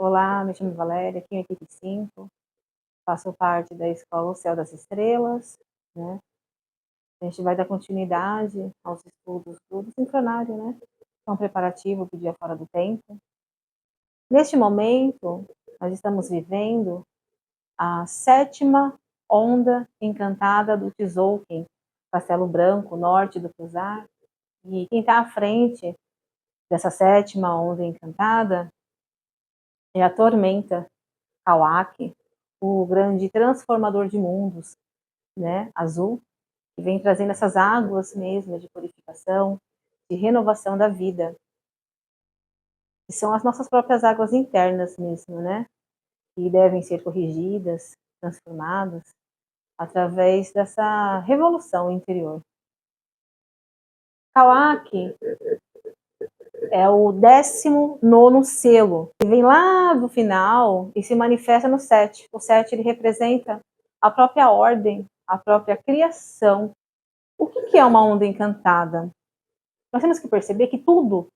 Olá, me chamo Valéria, aqui em equipe 5, faço parte da Escola O Céu das Estrelas, né? A gente vai dar continuidade aos estudos do sincronário, né? É um preparativo para o dia fora do tempo. Neste momento, nós estamos vivendo a 7ª onda encantada do Tzolk'in, Castelo Branco, norte do Cruzar. E quem está à frente dessa 7ª onda encantada é a Tormenta Kawak, o grande transformador de mundos, né, azul, que vem trazendo essas águas mesmo de purificação, de renovação da vida. Que são as nossas próprias águas internas mesmo, né, que devem ser corrigidas, transformadas, através dessa revolução interior. Kawak é o 19º selo, que vem lá do final e se manifesta no 7. O 7 ele representa a própria ordem, a própria criação. O que é uma onda encantada? Nós temos que perceber que tudo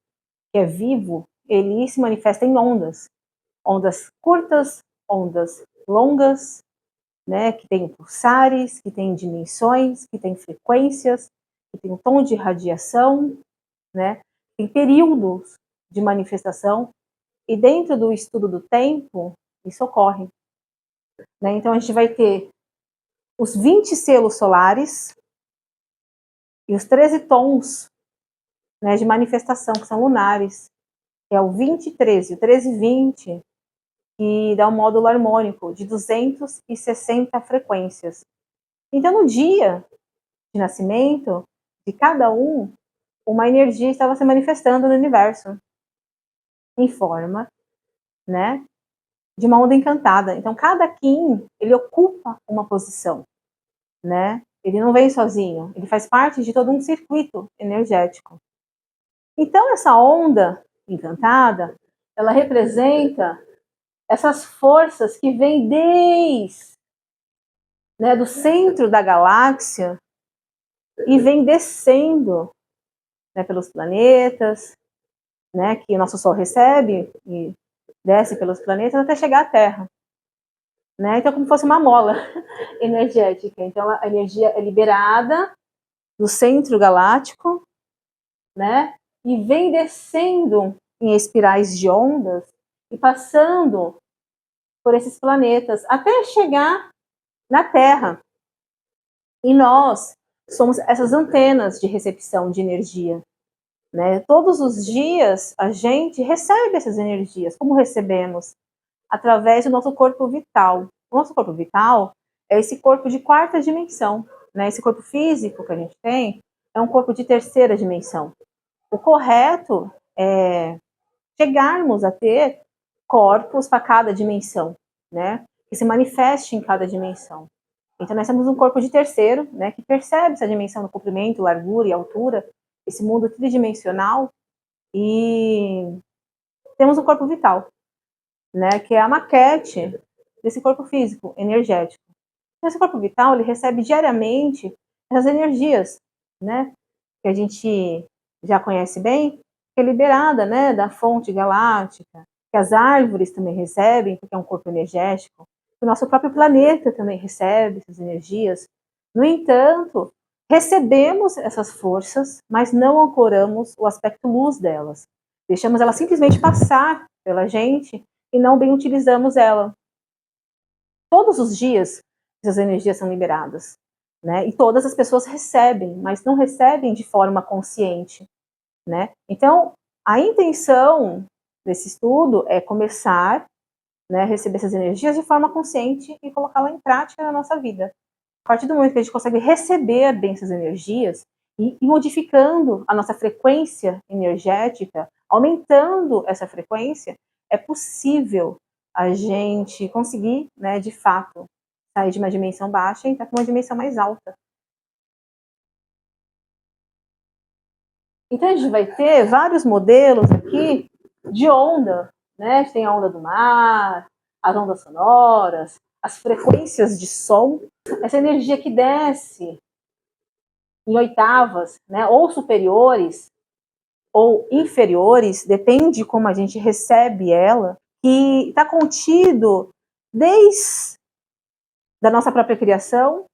que é vivo, ele se manifesta em ondas. Ondas curtas, ondas longas, né, que tem pulsares, que tem dimensões, que tem frequências, que tem um tom de radiação, né, tem períodos de manifestação, e dentro do estudo do tempo, isso ocorre. Né? Então a gente vai ter os 20 selos solares e os 13 tons, né, de manifestação, que são lunares, que é o 20-13, o 13-20, que dá um módulo harmônico de 260 frequências. Então, no dia de nascimento de cada um, uma energia estava se manifestando no universo, em forma, né, de uma onda encantada. Então, cada Kim, ele ocupa uma posição, né? Ele não vem sozinho, ele faz parte de todo um circuito energético. Então, essa onda encantada, ela representa essas forças que vêm desde, né, do centro da galáxia e vem descendo, né, pelos planetas, né, que o nosso Sol recebe e desce pelos planetas até chegar à Terra. Né? Então, como se fosse uma mola energética. Então, a energia é liberada do centro galáctico, né? E vem descendo em espirais de ondas e passando por esses planetas até chegar na Terra. E nós somos essas antenas de recepção de energia. Né? Todos os dias a gente recebe essas energias. Como recebemos? Através do nosso corpo vital. O nosso corpo vital é esse corpo de 4ª dimensão. Né? Esse corpo físico que a gente tem é um corpo de 3ª dimensão. O correto é chegarmos a ter corpos para cada dimensão, né? Que se manifeste em cada dimensão. Então, nós temos um corpo de 3º, né? Que percebe essa dimensão do comprimento, largura e altura, esse mundo tridimensional, e temos um corpo vital, né? Que é a maquete desse corpo físico, energético. Esse corpo vital, ele recebe diariamente essas energias, né? Que a gente já conhece bem, que é liberada, né, da fonte galáctica, que as árvores também recebem, porque é um corpo energético, o nosso próprio planeta também recebe essas energias. No entanto, recebemos essas forças, mas não ancoramos o aspecto luz delas. Deixamos ela simplesmente passar pela gente e não bem utilizamos ela. Todos os dias, essas energias são liberadas. Né? E todas as pessoas recebem, mas não recebem de forma consciente. Né? Então, a intenção desse estudo é começar, né, a receber essas energias de forma consciente e colocá-la em prática na nossa vida. A partir do momento que a gente consegue receber bem essas energias e modificando a nossa frequência energética, aumentando essa frequência, é possível a gente conseguir, né, de fato, sair de uma dimensão baixa e entrar para uma dimensão mais alta. Então a gente vai ter vários modelos aqui de onda, né? A gente tem a onda do mar, as ondas sonoras, as frequências de som, essa energia que desce em oitavas, né? Ou superiores ou inferiores, depende de como a gente recebe ela, que está contido desde a nossa própria criação,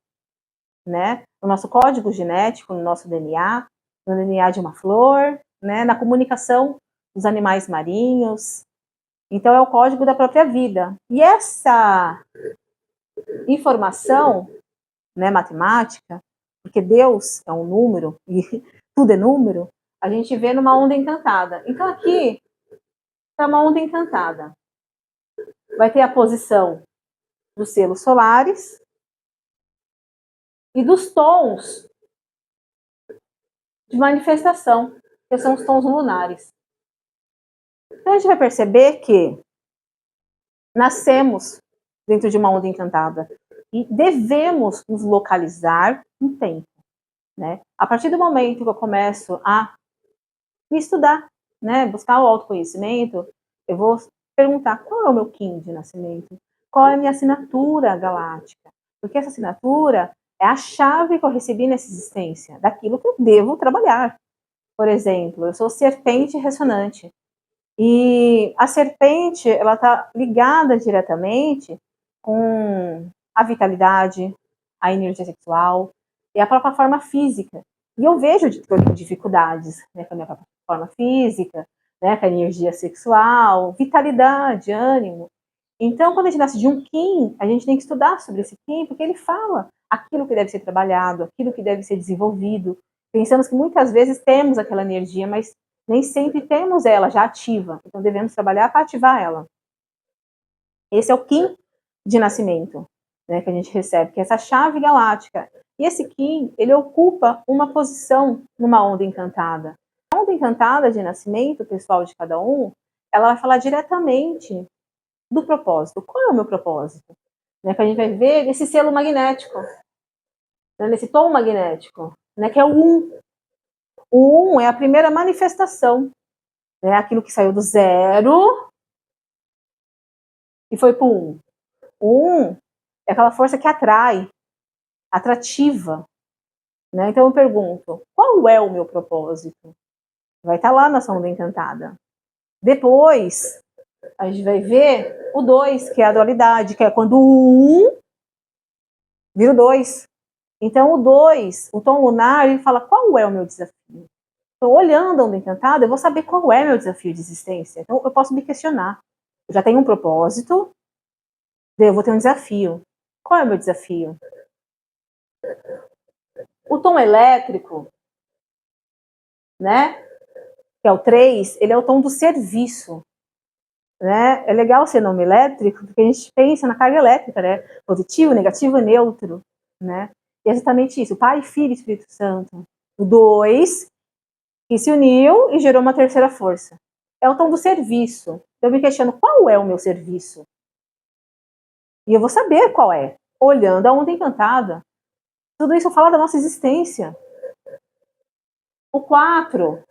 né, no nosso código genético, no nosso DNA, no DNA de uma flor, né, na comunicação dos animais marinhos. Então, é o código da própria vida. E essa informação, né, matemática, porque Deus é um número e tudo é número, a gente vê numa onda encantada. Então, aqui está uma onda encantada. Vai ter a posição dos selos solares e dos tons de manifestação, que são os tons lunares. Então, a gente vai perceber que nascemos dentro de uma onda encantada e devemos nos localizar um tempo, né? A partir do momento que eu começo a me estudar, né, buscar o autoconhecimento, eu vou perguntar qual é o meu Kim de nascimento, qual é a minha assinatura galáctica, porque essa assinatura é a chave que eu recebi nessa existência, daquilo que eu devo trabalhar. Por exemplo, eu sou serpente ressonante, e a serpente, ela está ligada diretamente com a vitalidade, a energia sexual e a própria forma física. E eu vejo dificuldades, né, com a minha própria forma física, né, com a energia sexual, vitalidade, ânimo. Então, quando a gente nasce de um Kim, a gente tem que estudar sobre esse Kim, porque ele fala aquilo que deve ser trabalhado, aquilo que deve ser desenvolvido. Pensamos que muitas vezes temos aquela energia, mas nem sempre temos ela já ativa. Então, devemos trabalhar para ativar ela. Esse é o Kim de nascimento, né, que a gente recebe, que é essa chave galáctica. E esse Kim, ele ocupa uma posição numa onda encantada. A onda encantada de nascimento, pessoal, de cada um, ela vai falar diretamente do propósito. Qual é o meu propósito? Né, que a gente vai ver nesse selo magnético, né, nesse tom magnético, né, que é o 1. O 1 é a primeira manifestação, né, aquilo que saiu do 0 e foi para o 1. O 1 é aquela força que atrai, atrativa. Né? Então eu pergunto, qual é o meu propósito? Vai estar lá na sonda encantada. Depois, a gente vai ver o 2, que é a dualidade, que é quando o 1 vira o 2. Então o 2, o tom lunar, ele fala qual é o meu desafio. Então, olhando a onda encantada, eu vou saber qual é o meu desafio de existência. Então eu posso me questionar. Eu já tenho um propósito, eu vou ter um desafio. Qual é o meu desafio? O tom elétrico, né, que é o 3, ele é o tom do serviço. Né? É legal ser nome elétrico, porque a gente pensa na carga elétrica, né? Positivo, negativo e neutro. Né? E é exatamente isso, Pai, Filho e Espírito Santo. O 2, que se uniu e gerou uma terceira força. É o tom do serviço. Eu me questiono, qual é o meu serviço? E eu vou saber qual é, olhando a onda encantada. Tudo isso fala da nossa existência. O 4,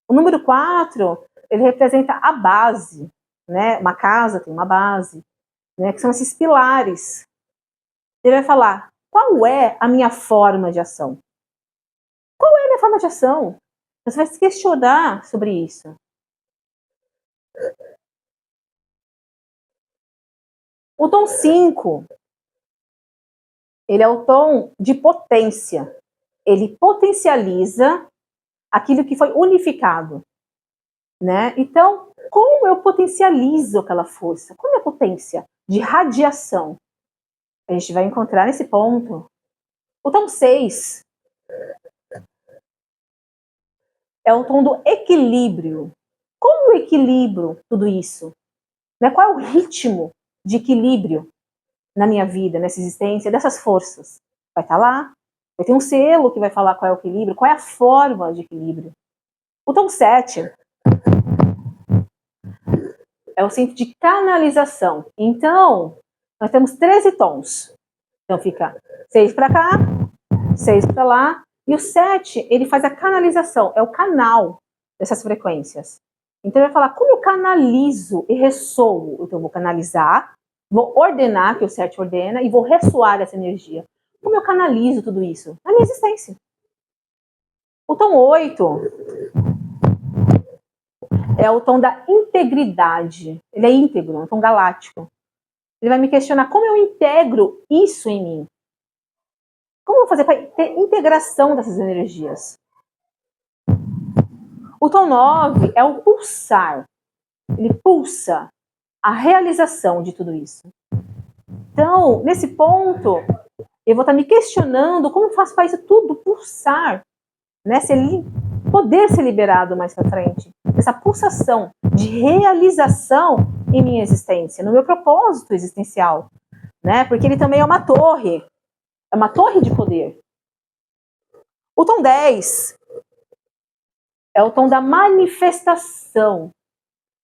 o número 4, ele representa a base, né? Uma casa tem uma base, né? Que são esses pilares. Ele vai falar, qual é a minha forma de ação? Qual é a minha forma de ação? Você vai se questionar sobre isso. O tom 5, ele é o tom de potência. Ele potencializa aquilo que foi unificado. Né? Então, como eu potencializo aquela força? Qual é a potência de radiação? A gente vai encontrar nesse ponto. O tom 6 é o tom do equilíbrio. Como eu equilibro tudo isso? Né? Qual é o ritmo de equilíbrio na minha vida, nessa existência, dessas forças? Vai estar lá. Vai ter um selo que vai falar qual é o equilíbrio, qual é a forma de equilíbrio. O tom 7 é o centro de canalização. Então, nós temos 13 tons. Então fica 6 para cá, 6 para lá. E o 7, ele faz a canalização, é o canal dessas frequências. Então ele vai falar como eu canalizo e ressoo. Então eu vou canalizar, vou ordenar, que o 7 ordena, e vou ressoar essa energia. Como eu canalizo tudo isso? Na minha existência. O tom 8 é o tom da integridade. Ele é íntegro, é um tom galáctico. Ele vai me questionar como eu integro isso em mim. Como eu vou fazer para ter integração dessas energias? O tom 9 é o pulsar. Ele pulsa a realização de tudo isso. Então, nesse ponto, eu vou estar me questionando como eu faço para isso tudo pulsar, né? Poder ser liberado mais para frente. Essa pulsação de realização em minha existência, no meu propósito existencial, né? Porque ele também é uma torre de poder. O tom 10 é o tom da manifestação.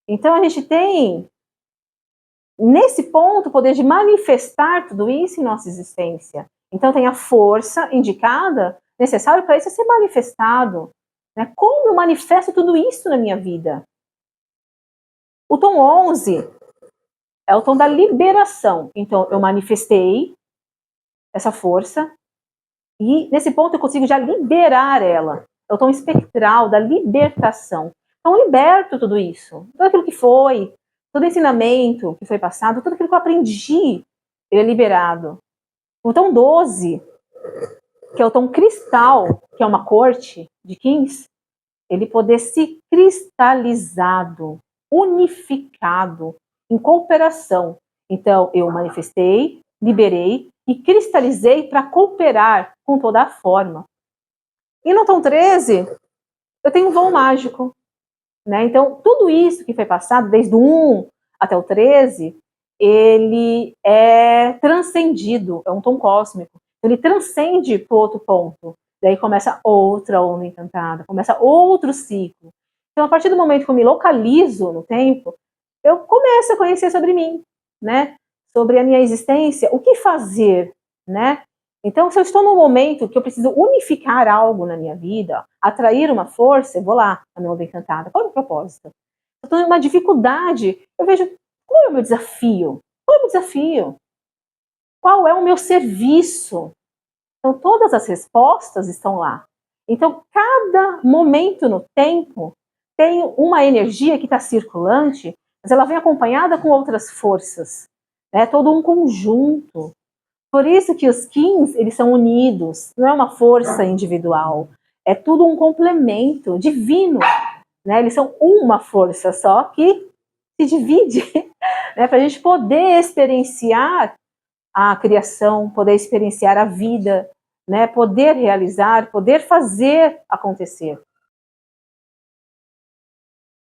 Então a gente tem, nesse ponto, o poder de manifestar tudo isso em nossa existência. Então tem a força indicada, necessária para isso ser manifestado. Né? Como eu manifesto tudo isso na minha vida? O tom 11 é o tom da liberação. Então eu manifestei essa força e nesse ponto eu consigo já liberar ela. É o tom espectral da libertação. Então eu liberto tudo isso. Tudo aquilo que foi, todo ensinamento que foi passado, tudo aquilo que eu aprendi, ele é liberado. O tom 12, que é o tom cristal, que é uma corte de Kings, ele poder se cristalizado, unificado, em cooperação. Então eu manifestei, liberei e cristalizei para cooperar com toda a forma. E no tom 13, eu tenho um voo mágico. Né? Então, tudo isso que foi passado, desde o 1 até o 13, ele é transcendido, é um tom cósmico. Ele transcende para o outro ponto. Daí começa outra onda encantada, começa outro ciclo. Então, a partir do momento que eu me localizo no tempo, eu começo a conhecer sobre mim, né? Sobre a minha existência, o que fazer, né? Então, se eu estou num momento que eu preciso unificar algo na minha vida, atrair uma força, eu vou lá, na minha onda encantada. Qual é o meu propósito? Eu estou em uma dificuldade, eu vejo, qual é o meu desafio? Qual é o meu desafio? Qual é o meu serviço? Então, todas as respostas estão lá. Então, cada momento no tempo tem uma energia que está circulante, mas ela vem acompanhada com outras forças. É todo um conjunto. Por isso que os Kings, eles são unidos, não é uma força individual, é tudo um complemento divino, né? Eles são uma força só que se divide, né? Para a gente poder experienciar a criação, poder experienciar a vida, né? Poder realizar, poder fazer acontecer.